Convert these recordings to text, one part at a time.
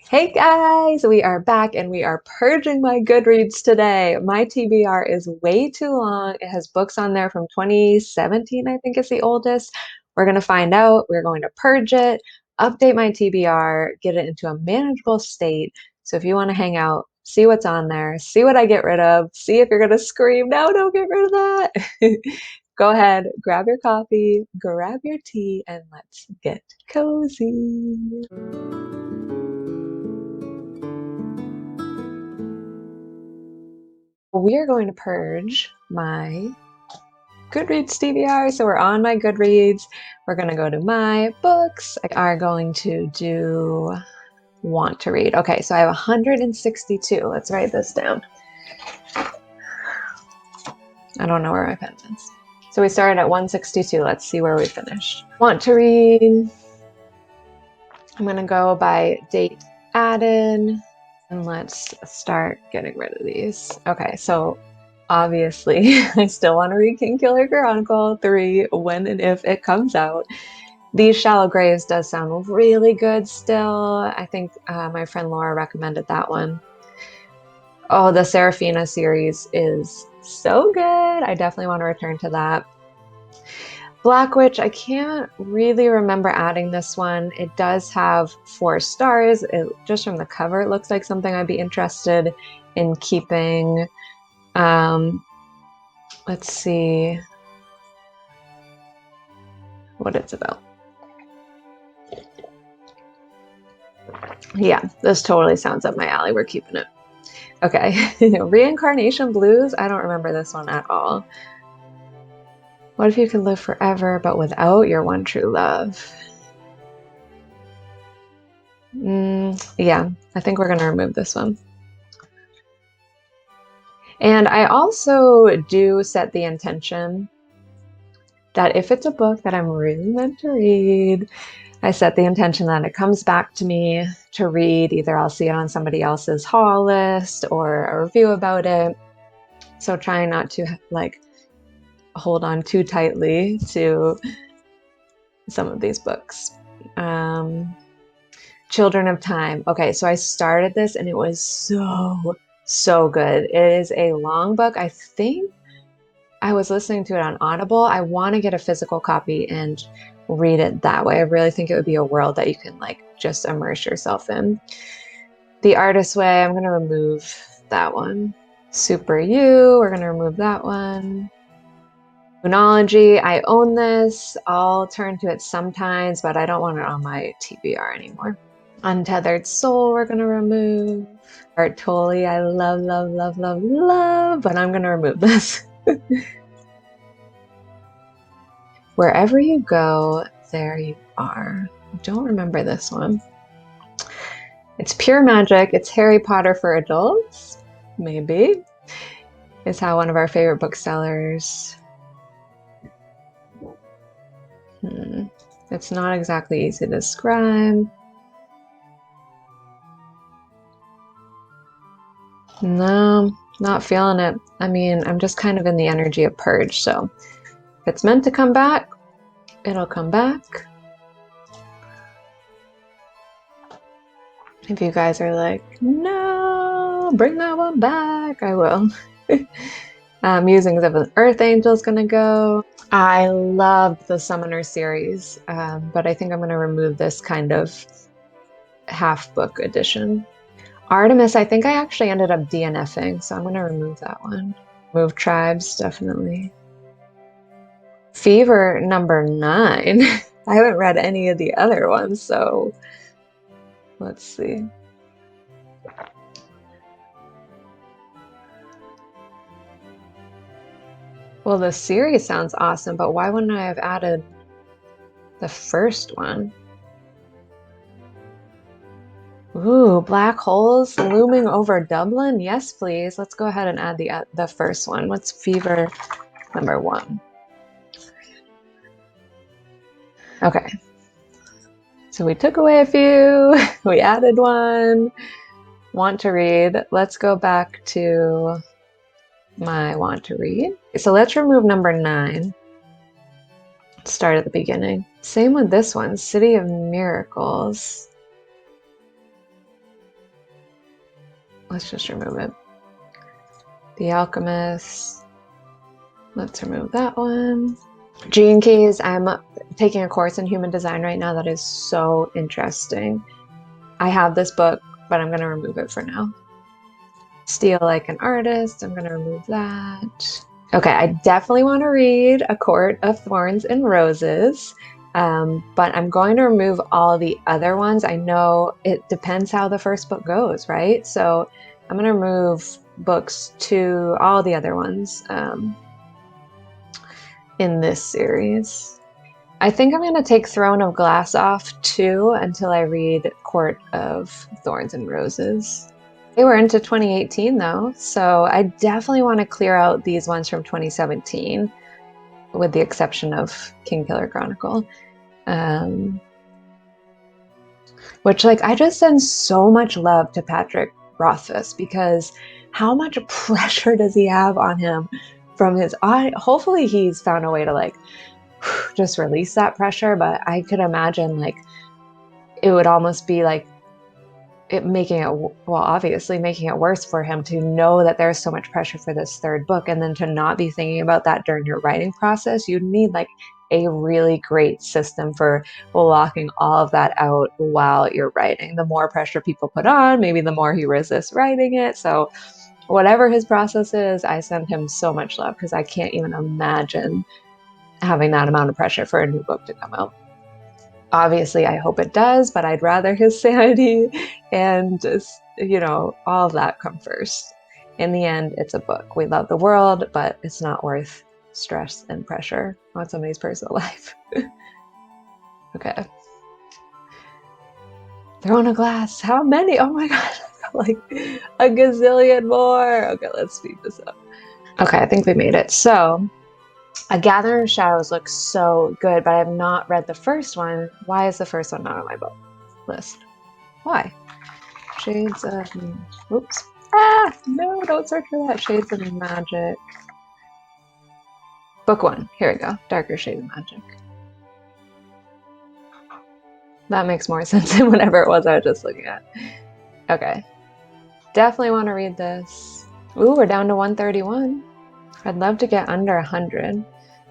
Hey guys, we are back and we are purging my Goodreads today. My TBR is way too long. It has books on there from 2017, I think is the oldest. We're going to find out. We're going to purge it, update my TBR, get it into a manageable state. So if you want to hang out, see what's on there, see what I get rid of, see if you're going to scream, no, don't get rid of that. Go ahead, grab your coffee, grab your tea, and let's get cozy. We are going to purge my Goodreads TBR. So we're on my Goodreads. We're going to go to my books. I are going to do want to read. Okay, so I have 162. Let's write this down. I don't know where my pen is. So we started at 162. Let's see where we finished. Want to read. I'm going to go by date added. And let's start getting rid of these. Okay, so obviously, I still want to read Kingkiller Chronicle 3 when and if it comes out. These Shallow Graves does sound really good still. I think my friend Laura recommended that one. Oh, the Serafina series is so good. I definitely want to return to that. Black Witch, I can't really remember adding this one. It does have 4 stars. Just from the cover, it looks like something I'd be interested in keeping. Let's see what it's about. Yeah, this totally sounds up my alley. We're keeping it. Okay, Reincarnation Blues. I don't remember this one at all. What if you could live forever, but without your one true love? Yeah, I think we're going to remove this one. And I also do set the intention that if it's a book that I'm really meant to read, I set the intention that it comes back to me to read. Either I'll see it on somebody else's haul list or a review about it. So trying not to like hold on too tightly to some of these books. Children of Time. Okay, so I started this and it was so good. It is a long book. I think I was listening to it on Audible. I want to get a physical copy and read it that way. I really think it would be a world that you can like just immerse yourself in. The Artist's Way, I'm going to remove that one. Super You, we're going to remove that one. Moonology, I own this. I'll turn to it sometimes, but I don't want it on my TBR anymore. Untethered Soul, we're going to remove. Art Tolle, I love, but I'm going to remove this. Wherever you go, there you are. I don't remember this one. It's Pure Magic. It's Harry Potter for adults. Maybe. It's how one of our favorite booksellers. It's not exactly easy to describe. No, not feeling it. I mean, I'm just kind of in the energy of Purge, so if it's meant to come back, it'll come back. If you guys are like, no, bring that one back, I will. Musings of an Earth Angel is gonna go. I loved the Summoner series, but I think I'm gonna remove this kind of half book edition. Artemis, I think I actually ended up DNFing, so I'm gonna remove that one. Move Tribes, definitely. Fever number 9. I haven't read any of the other ones, so let's see. Well, the series sounds awesome, but why wouldn't I have added the first one? Ooh, Black Holes Looming Over Dublin? Yes, please. Let's go ahead and add the first one. What's Fever number 1? Okay. So we took away a few. We added one. Want to read. Let's go back to my want to read. So let's remove number 9. Start at the beginning. Same with this one, City of Miracles. Let's just remove it. The Alchemist. Let's remove that one. Gene Keys. I'm taking a course in human design right now that is so interesting. I have this book, but I'm going to remove it for now. Steal Like an Artist. I'm going to remove that. Okay, I definitely want to read A Court of Thorns and Roses, but I'm going to remove all the other ones. I know it depends how the first book goes, right? So I'm going to remove books 2, all the other ones in this series. I think I'm going to take Throne of Glass off too until I read Court of Thorns and Roses. They were into 2018 though, so I definitely want to clear out these ones from 2017, with the exception of Kingkiller Chronicle. Which, like, I just send so much love to Patrick Rothfuss, because how much pressure does he have on him from his hopefully he's found a way to like just release that pressure, but I could imagine like it would almost be like obviously making it worse for him to know that there's so much pressure for this third book, and then to not be thinking about that during your writing process. You'd need like a really great system for blocking all of that out while you're writing. The more pressure people put on, maybe the more he resists writing it. So whatever his process is, I send him so much love, because I can't even imagine having that amount of pressure for a new book to come out. Obviously, I hope it does, but I'd rather his sanity and just, all of that come first. In the end, it's a book. We love the world, but it's not worth stress and pressure on somebody's personal life. Okay. Throne of Glass. How many? Oh my god. Like a gazillion more. Okay, let's speed this up. Okay, I think we made it. So, A Gathering of Shadows looks so good, but I have not read the first one. Why is the first one not on my book list? Why? Shades of... Oops. No, don't search for that. Shades of Magic. Book 1. Here we go. Darker Shade of Magic. That makes more sense than whatever it was I was just looking at. Okay. Definitely want to read this. Ooh, we're down to 131. I'd love to get under 100.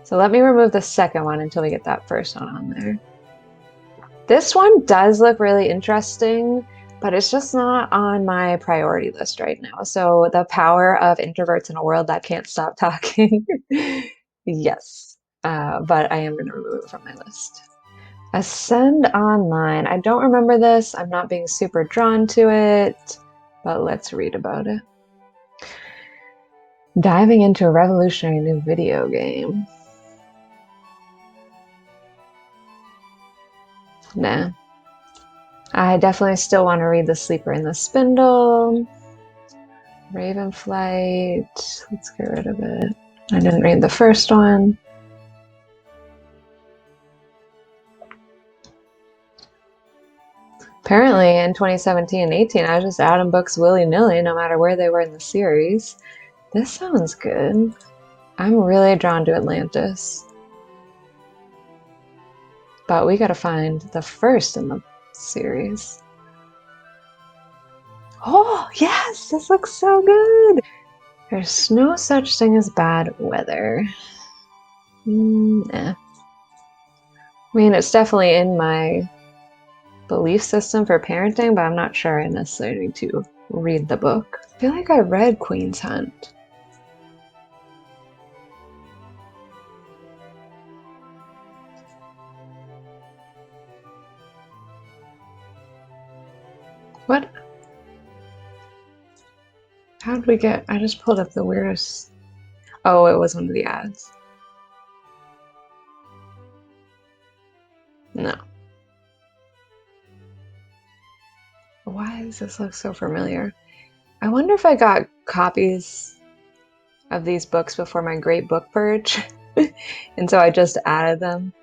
So let me remove the second one until we get that first one on there. This one does look really interesting, but it's just not on my priority list right now. So The Power of Introverts in a World That Can't Stop Talking. Yes, but I am going to remove it from my list. Ascend Online. I don't remember this. I'm not being super drawn to it, but let's read about it. Diving into a revolutionary new video game. Nah. I definitely still want to read The Sleeper and the Spindle. Ravenflight. Let's get rid of it. I didn't read the first one. Apparently in 2017 and 18, I was just adding books willy-nilly, no matter where they were in the series. This sounds good. I'm really drawn to Atlantis. But we gotta find the first in the series. Oh, yes! This looks so good! There's no such thing as bad weather. Nah. I mean, it's definitely in my belief system for parenting, but I'm not sure I necessarily need to read the book. I feel like I read Queen's Hunt. What? How did we get... I just pulled up the weirdest... Oh, it was one of the ads. No. Why does this look so familiar? I wonder if I got copies of these books before my Great Book Purge, and so I just added them.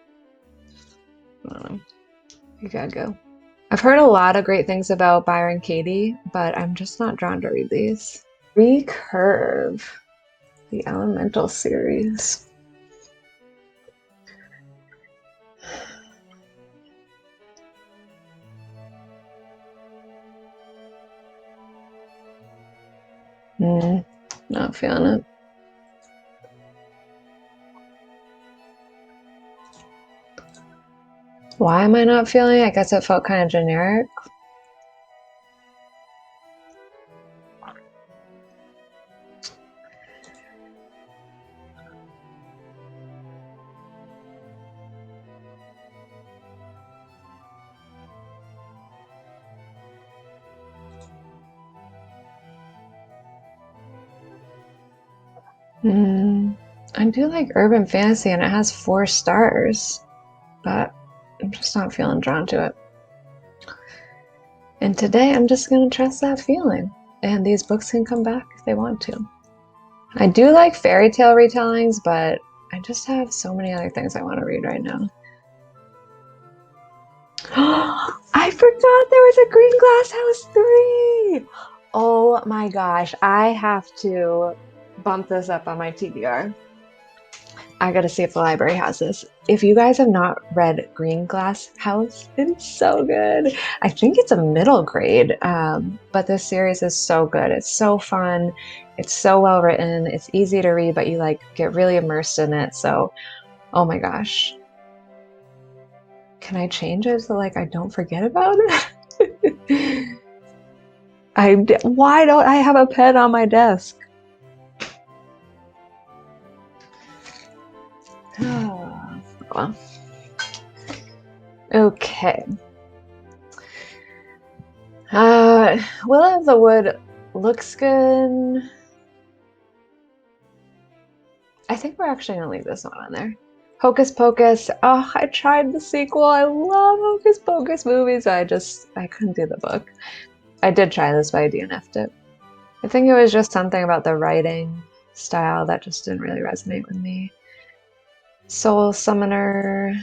I don't know. You gotta go. I've heard a lot of great things about Byron Katie, but I'm just not drawn to read these. Recurve, the Elemental series. Not feeling it. Why am I not feeling it? I guess it felt kind of generic. I do like urban fantasy and it has 4 stars, but I'm just not feeling drawn to it. And today I'm just going to trust that feeling, and these books can come back if they want to. I do like fairy tale retellings, but I just have so many other things I want to read right now. I forgot there was a Green Glass House 3! Oh my gosh, I have to bump this up on my TBR. I gotta see if the library has this. If you guys have not read Green Glass House, it's so good. I think it's a middle grade, but this series is so good. It's so fun. It's so well written. It's easy to read, but you like get really immersed in it. So, oh my gosh. Can I change it so like I don't forget about it? Why don't I have a pen on my desk? Well. Okay. Will of the Wood looks good. I think we're actually gonna leave this one on there. Hocus Pocus. Oh, I tried the sequel. I love Hocus Pocus movies. I couldn't do the book. I did try this, but I DNF'd it. I think it was just something about the writing style that just didn't really resonate with me. Soul Summoner.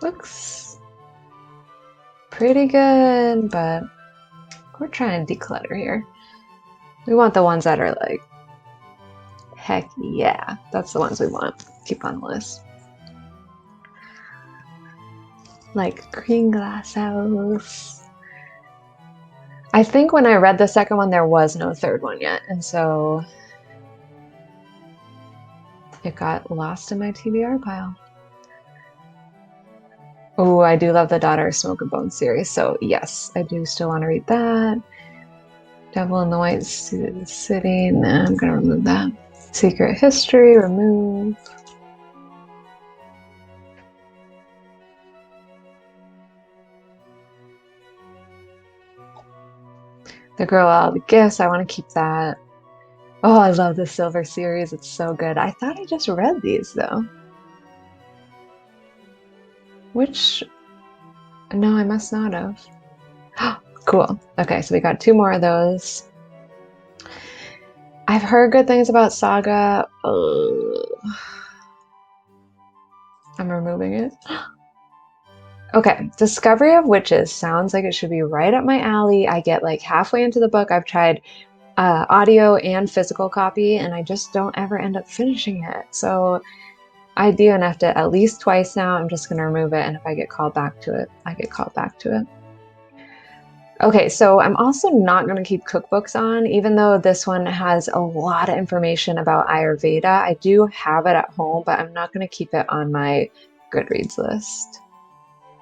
Looks pretty good, but we're trying to declutter here. We want the ones that are like, heck yeah, that's the ones we want. Keep on the list. Like Green Glass House. I think when I read the second one, there was no third one yet, and so it got lost in my TBR pile. Oh, I do love the Daughter of Smoke and Bone series, so yes, I do still want to read that. Devil in the White City, nah, I'm gonna remove that. Secret History, remove. The Girl with All the Gifts, I want to keep that. Oh, I love the Silver series, it's so good. I thought I just read these though. Which, no, I must not have. Cool. Okay, so we got 2 more of those. I've heard good things about Saga. I'm removing it. Okay, Discovery of Witches sounds like it should be right up my alley. I get like halfway into the book. I've tried audio and physical copy, and I just don't ever end up finishing it. So I DNF'd it at least twice now. I'm just going to remove it, and if I get called back to it, I get called back to it. Okay, so I'm also not going to keep cookbooks on, even though this one has a lot of information about Ayurveda. I do have it at home, but I'm not going to keep it on my GoodReads list.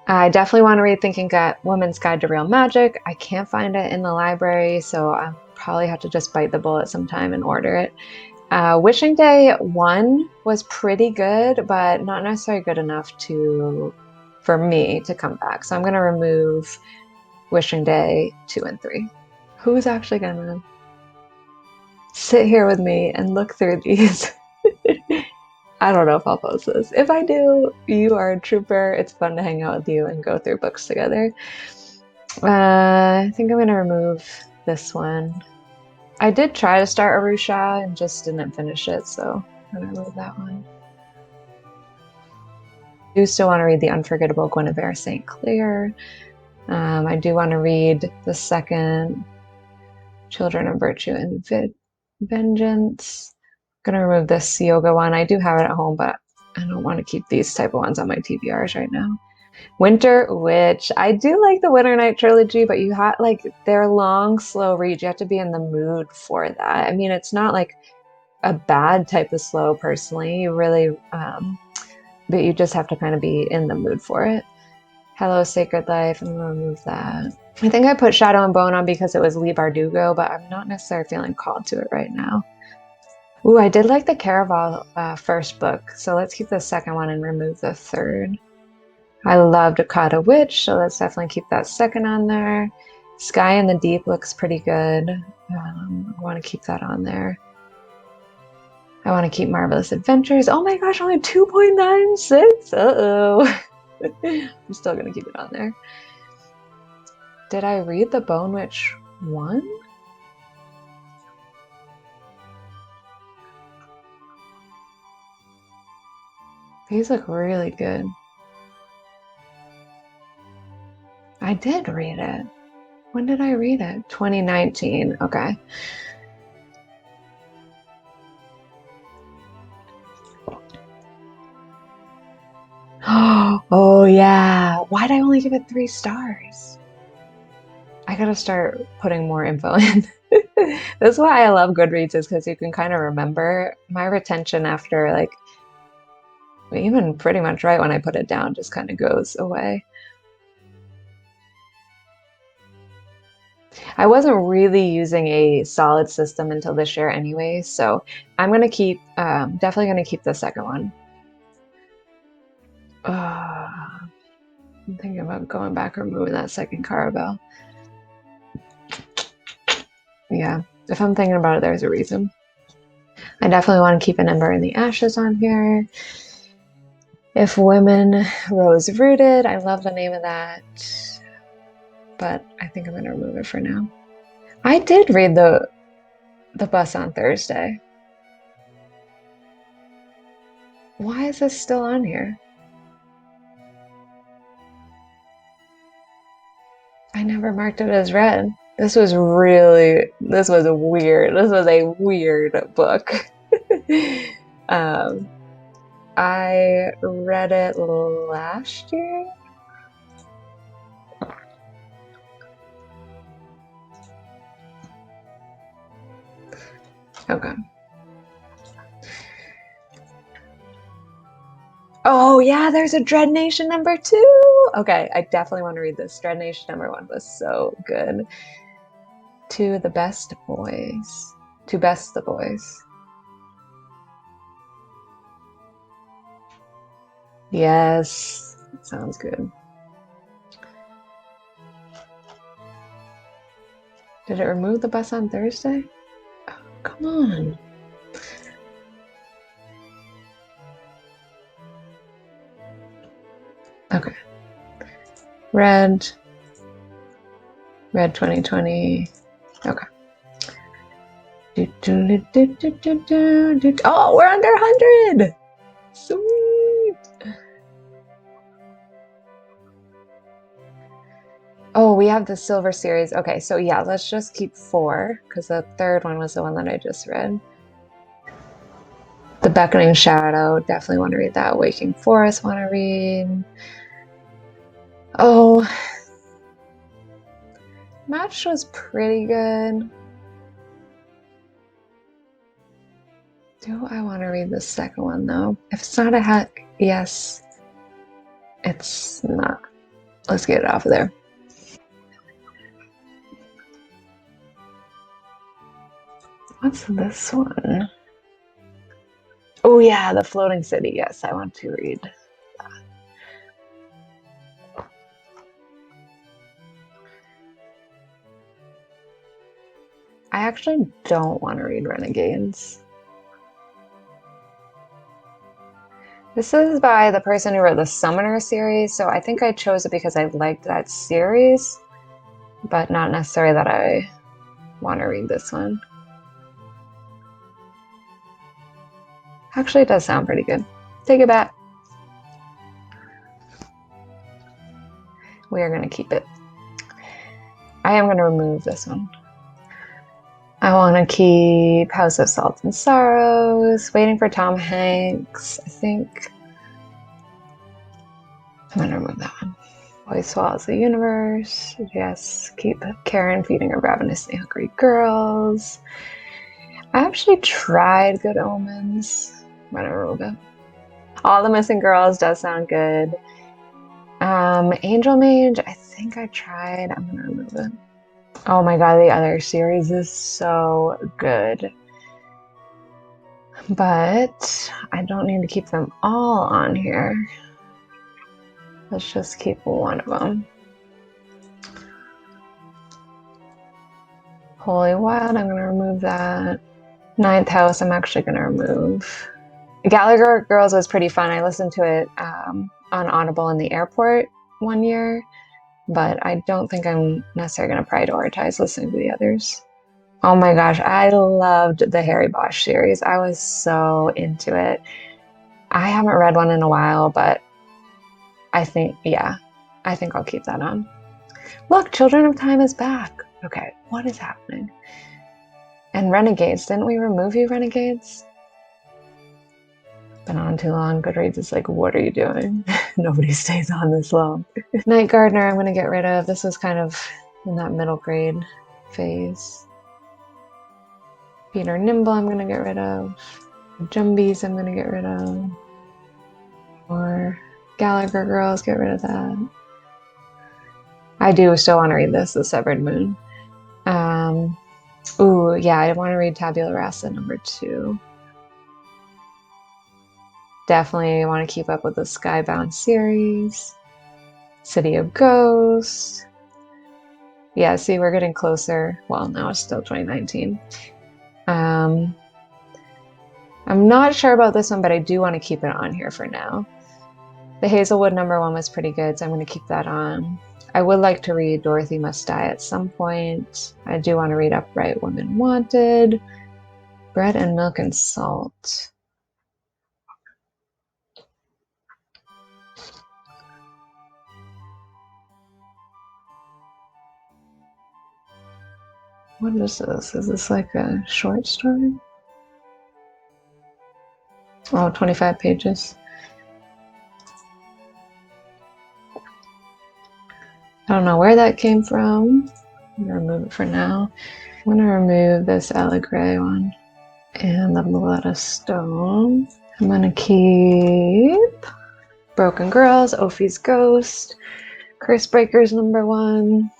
I definitely want to read Thinking Woman's Guide to Real Magic. I can't find it in the library, so I'll probably have to just bite the bullet sometime and order it. Wishing Day 1 was pretty good, but not necessarily good enough for me to come back. So I'm going to remove Wishing Day 2 and 3. Who's actually going to sit here with me and look through these? I don't know if I'll post this. If I do, you are a trooper. It's fun to hang out with you and go through books together. I think I'm going to remove this one. I did try to start Arusha and just didn't finish it, so I'm going to remove that one. I do still want to read The Unforgettable Guinevere St. Clair. I do want to read the second Children of Virtue and Vengeance. I'm going to remove this yoga one. I do have it at home, but I don't want to keep these type of ones on my TBRs right now. Winter Witch. I do like the Winter Night trilogy, but you have like they're long, slow reads. You have to be in the mood for that. I mean, it's not like a bad type of slow personally. You really, but you just have to kind of be in the mood for it. Hello, Sacred Life. I'm gonna remove that. I think I put Shadow and Bone on because it was Lee Bardugo, but I'm not necessarily feeling called to it right now. Ooh, I did like the Caraval first book, so let's keep the second one and remove the third. I love Dakota Witch, so let's definitely keep that second on there. Sky in the Deep looks pretty good. I want to keep that on there. I want to keep Marvelous Adventures. Oh my gosh, only 2.96? Uh-oh. I'm still going to keep it on there. Did I read the Bone Witch 1? These look really good. I did read it. When did I read it? 2019. Okay. Oh yeah. Why'd I only give it 3 stars? I gotta start putting more info in. That's why I love Goodreads, is because you can kind of remember. My retention after like even pretty much right when I put it down just kind of goes away. I wasn't really using a solid system until this year anyway, so I'm gonna keep definitely gonna keep the second one. I'm thinking about going back or removing that second Caravel. Yeah, if I'm thinking about it, there's a reason. I definitely want to keep an Ember in the Ashes on here. If Women Rose Rooted, I love the name of that, but I think I'm gonna remove it for now. I did read the Bus on Thursday. Why is this still on here? I never marked it as read. This was a weird book. I read it last year. Okay. Oh yeah, there's a Dread Nation #2. Okay, I definitely want to read this. Dread Nation #1 was so good. To the Best Boys. To Best the Boys. Yes, sounds good. Did it remove the Bus on Thursday? Oh, come on. Okay. Red 2020. Okay. Oh, we're under 100. Sweet. Oh, we have the Silver Series. Okay, so yeah, let's just keep 4 because the third one was the one that I just read. The Beckoning Shadow, definitely want to read that. Waking Forest, want to read. Oh, Match was pretty good. Do I want to read the second one though? If it's not a heck, yes. It's not. Let's get it off of there. What's this one? Oh yeah, The Floating City. Yes, I want to read that. I actually don't want to read Renegades. This is by the person who wrote the Summoner series, so I think I chose it because I liked that series, but not necessarily that I want to read this one. Actually, it does sound pretty good. Take it back. We are going to keep it. I am going to remove this one. I want to keep House of Salt and Sorrows, Waiting for Tom Hanks, I think. I'm going to remove that one. Boy Swallows the Universe. Yes, keep Karen feeding her ravenously hungry girls. I actually tried Good Omens. I'm going to remove it. All the Missing Girls does sound good. Angel Mage, I think I tried. I'm going to remove it. Oh my god, the other series is so good. But I don't need to keep them all on here. Let's just keep one of them. Holy Wild, I'm going to remove that. Ninth House, I'm actually going to remove. Gallagher Girls was pretty fun. I listened to it on Audible in the airport one year, but I don't think I'm necessarily going to prioritize listening to the others. Oh my gosh, I loved the Harry Bosch series. I was so into it. I haven't read one in a while, but I think, yeah, I think I'll keep that on. Look, Children of Time is back. Okay, what is happening? And Renegades, didn't we remove you, Renegades? Been on too long. GoodReads is like, what are you doing? Nobody stays on this long. Night Gardener, I'm going to get rid of. This was kind of in that middle grade phase. Peter Nimble, I'm going to get rid of. Jumbies, I'm going to get rid of. Or Gallagher Girls, get rid of that. I do still want to read this, The Severed Moon. Ooh, yeah, I want to read Tabula Rasa #2. Definitely want to keep up with the Skybound series. City of Ghosts. Yeah, see, we're getting closer. Well, now it's still 2019. I'm not sure about this one, but I do want to keep it on here for now. The Hazelwood #1 was pretty good, so I'm going to keep that on. I would like to read Dorothy Must Die at some point. I do want to read Upright Women Wanted. Bread and Milk and Salt. What is this? Is this like a short story? Oh, 25 pages. I don't know where that came from. I'm going to remove it for now. I'm going to remove this Allegre one and the Blood Stone. I'm going to keep Broken Girls, Ophi's Ghost, Curse Breakers #1.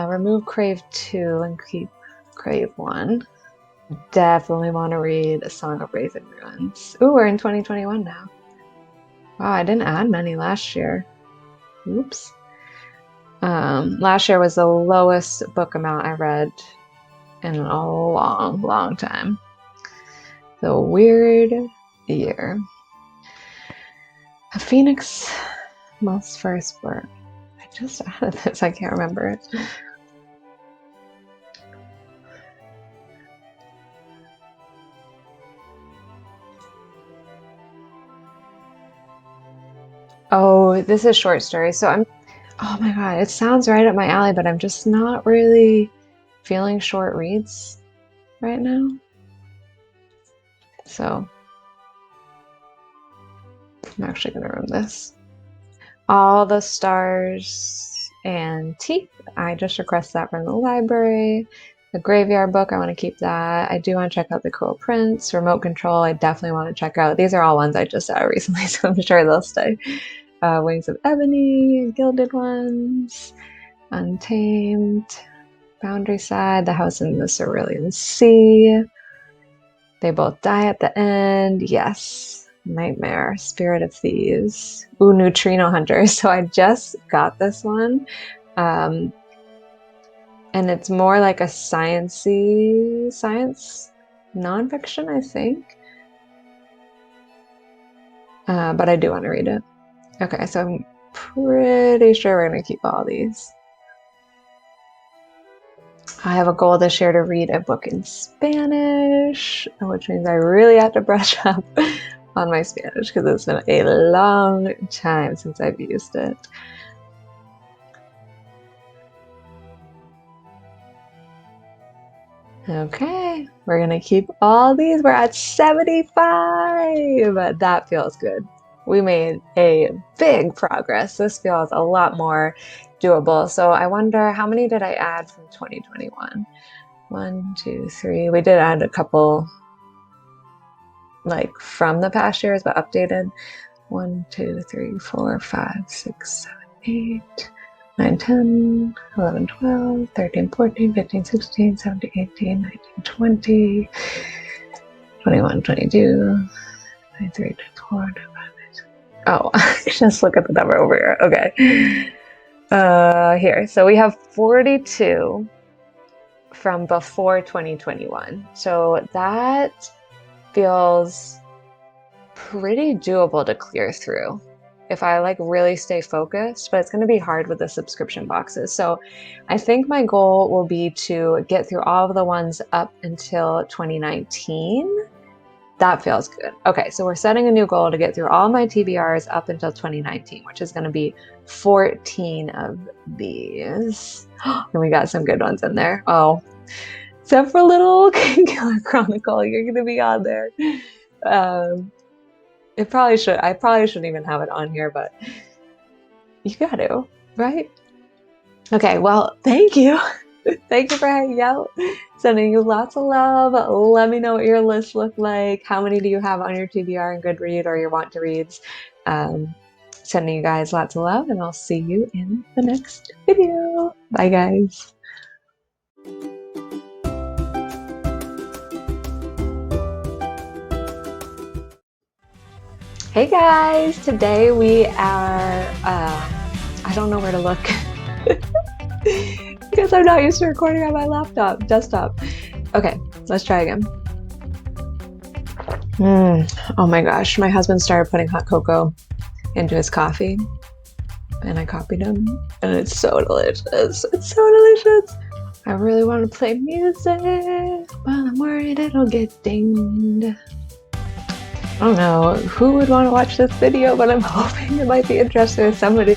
Remove Crave 2 and keep Crave 1. Definitely want to read A Song of Wraith and Ruins. Ooh, we're in 2021 now. Wow, I didn't add many last year. Oops. Last year was the lowest book amount I read in a long time. The weird year. A Phoenix Must First Burn. I just added this, I can't remember it. Oh, this is short story. So oh my god, it sounds right up my alley, but I'm just not really feeling short reads right now. So I'm actually going to remove this. All the Stars and Teeth. I just requested that from the library. The Graveyard Book, I want to keep that. I do want to check out The Cruel Prince. Remote Control, I definitely want to check out. These are all ones I just added recently, so I'm sure they'll stay. Wings of Ebony, Gilded Ones, Untamed, Boundary Side, The House in the Cerulean Sea. They Both Die at the End. Yes. Nightmare, Spirit of Thieves. Ooh, Neutrino Hunter. So I just got this one. And it's more like a science nonfiction, I think. But I do want to read it. Okay, so I'm pretty sure we're going to keep all these. I have a goal this year to read a book in Spanish, which means I really have to brush up on my Spanish because it's been a long time since I've used it. Okay, we're gonna keep all these. We're at 75. That feels good. We made a big progress. This feels a lot more doable. So I wonder, how many did I add from 2021? 1, 2, 3. We did add a couple like from the past years, but updated. 1, 2, 3, 4, 5, 6, 7, 8, 9, 10, 11, 12, 13, 14, 15, 16, 17, 18, 19, 20, 21, 22, 23, 24, 25. Oh, just look at the number over here. Okay. Here. So we have 42 from before 2021. So that feels pretty doable to clear through if I like really stay focused, but it's going to be hard with the subscription boxes. So I think my goal will be to get through all of the ones up until 2019. That feels good. Okay, so we're setting a new goal to get through all my TBRs up until 2019, which is going to be 14 of these. And we got some good ones in there. Oh, except for Little Killer Chronicle, you're going to be on there. I probably shouldn't even have it on here, but you got to, right? Okay, well, thank you. Thank you for hanging out. Sending you lots of love. Let me know what your list looked like. How many do you have on your TBR and Goodread or your want to reads? Sending you guys lots of love, and I'll see you in the next video. Bye, guys. Hey guys, today we are, I don't know where to look because I'm not used to recording on my desktop. Okay, let's try again. Oh my gosh, my husband started putting hot cocoa into his coffee and I copied him and it's so delicious. It's so delicious. I really want to play music, but I'm worried it'll get dinged. I don't know who would want to watch this video, but I'm hoping it might be interesting to somebody.